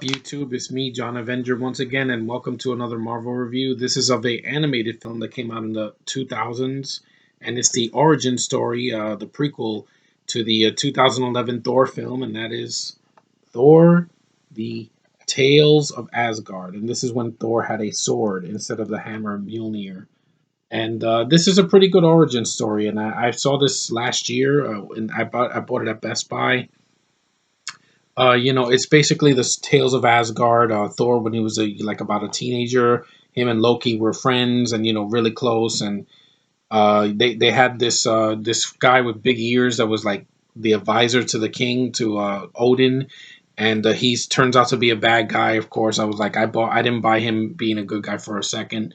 YouTube? It's me, John Avenger, once again, and welcome to another Marvel review. This is of a animated film that came out in the 2000s, and it's the origin story, the prequel to the 2011 Thor film, and that is Thor: The Tales of Asgard. And this is when Thor had a sword instead of the hammer Mjolnir. And this is a pretty good origin story, and I saw this last year, and I bought it at Best Buy. It's basically the tales of Asgard. Thor, when he was like about a teenager, him and Loki were friends, and really close. And they had this guy with big ears that was like the advisor to the king, to Odin, and he's turns out to be a bad guy. Of course, I didn't buy him being a good guy for a second.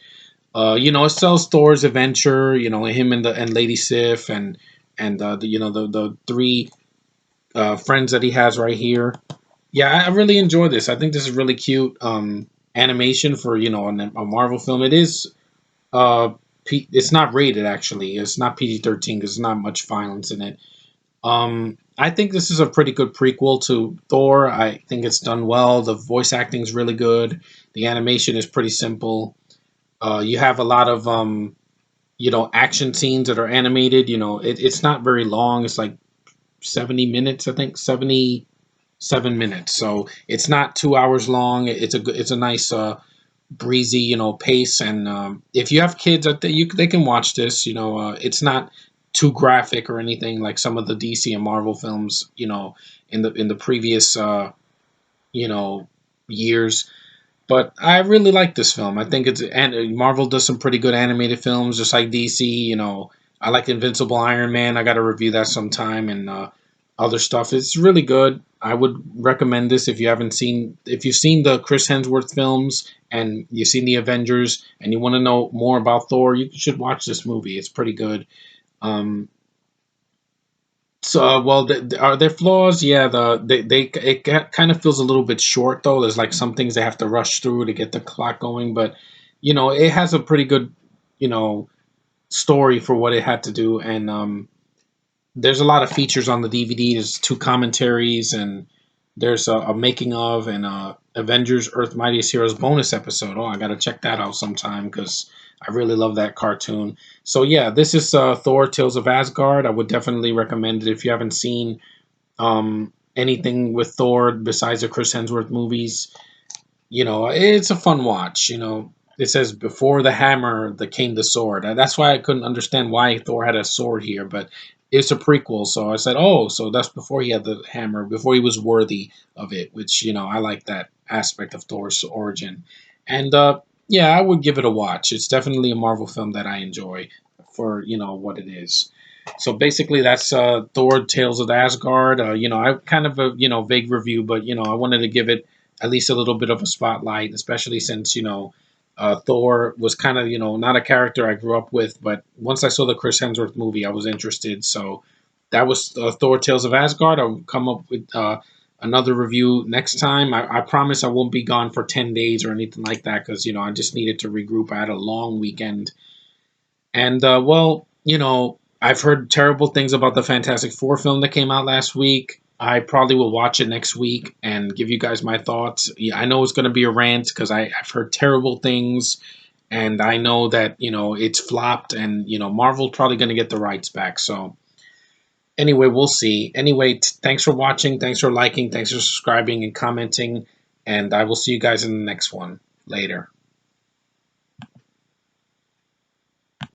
It sells Thor's adventure. Him and Lady Sif and the three friends that he has right here. Yeah, I really enjoy this. I think this is really cute animation for a Marvel film. It is it's not rated actually. It's not PG-13 because there's not much violence in it. I think this is a pretty good prequel to Thor. I think it's done well. The voice acting is really good. The animation is pretty simple. You have a lot of action scenes that are animated. It's not very long. It's like 70 minutes, I think, 77 minutes. So it's not 2 hours long. It's a nice breezy pace. And if you have kids, they can watch this. It's not too graphic or anything like some of the DC and Marvel films. In the previous you know years. But I really like this film. I think and Marvel does some pretty good animated films, just like DC. I like Invincible Iron Man. I got to review that sometime, and other stuff. It's really good. I would recommend this if you've seen the Chris Hemsworth films and you've seen the Avengers and you want to know more about Thor. You should watch this movie. It's pretty good. Um, well, are there flaws? Yeah, kind of feels a little bit short though. There's like some things they have to rush through to get the clock going, but it has a pretty good, you know, story for what it had to do, and there's a lot of features on the DVD. There's two commentaries, and there's a making of and Avengers: Earth Mightiest Heroes bonus episode. Oh, I gotta check that out sometime because I really love that cartoon. So yeah, this is Thor: Tales of Asgard. I would definitely recommend it if you haven't seen anything with Thor besides the Chris Hemsworth movies. It's a fun watch. It says before the hammer, there came the sword. That's why I couldn't understand why Thor had a sword here, but it's a prequel, so I said, oh, so that's before he had the hammer, before he was worthy of it. Which I like that aspect of Thor's origin, and yeah, I would give it a watch. It's definitely a Marvel film that I enjoy for what it is. So basically, that's Thor: Tales of Asgard. I kind of a vague review, but I wanted to give it at least a little bit of a spotlight, especially since Thor was kind of not a character I grew up with, but once I saw the Chris Hemsworth movie, I was interested. So that was Thor: Tales of Asgard. I'll come up with another review next time. I promise I won't be gone for 10 days or anything like that because I just needed to regroup. I had a long weekend, and I've heard terrible things about the Fantastic Four film that came out last week. I probably will watch it next week and give you guys my thoughts. Yeah, I know it's going to be a rant because I've heard terrible things, and I know that it's flopped, and Marvel's probably going to get the rights back. So anyway, we'll see. Anyway, thanks for watching, thanks for liking, thanks for subscribing and commenting, and I will see you guys in the next one. Later.